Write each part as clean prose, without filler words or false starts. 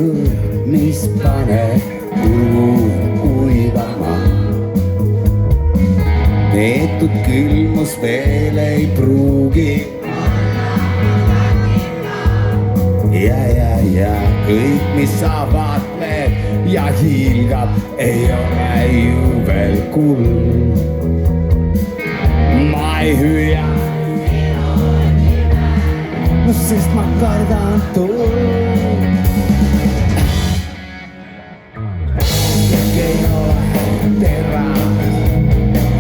õhk, mis paneb kurgu kuivama. Neetud külmus veel ei pruugi. Ja kõik, mis sa vaatled ja hiilgab, ei ole ju veel kuld. Ma ei hüüa, no sest ma kardan tuld. Kõik ei ole terav,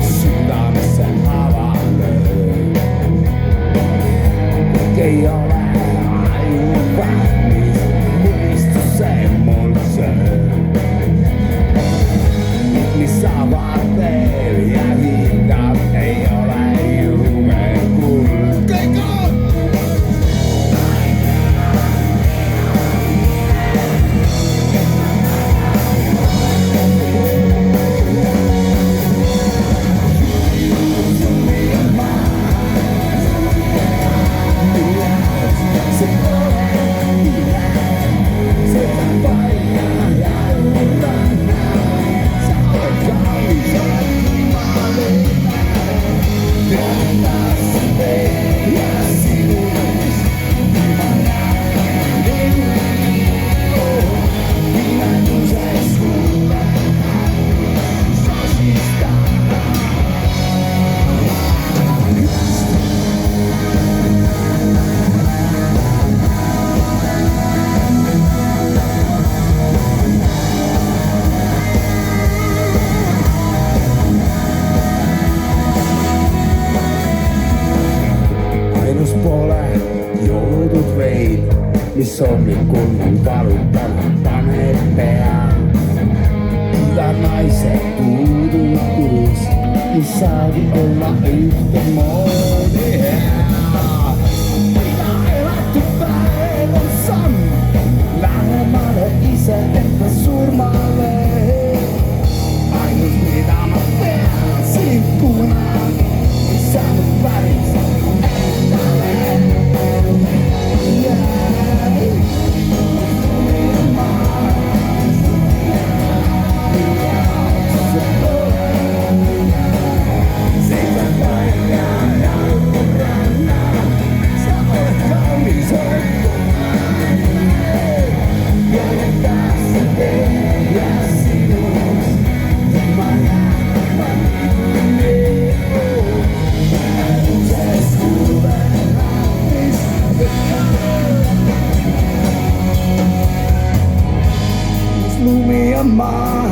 südamesse avaldab. Kõik ei ole valmis, mõistuse mul sööb. Mis sa vaatled ja hingab, ei ole ju veel kuld. Kõik on! Pole joodud vein, mis hommikul mul valutama paneb pea. Iga naise puudutus, mis saagi olla ühtemoodi hea. Iga elatud päev on samm lähemale iseenda surmale. Ainus, mida ma pean sind kunagi, saanud päris blew me a mind.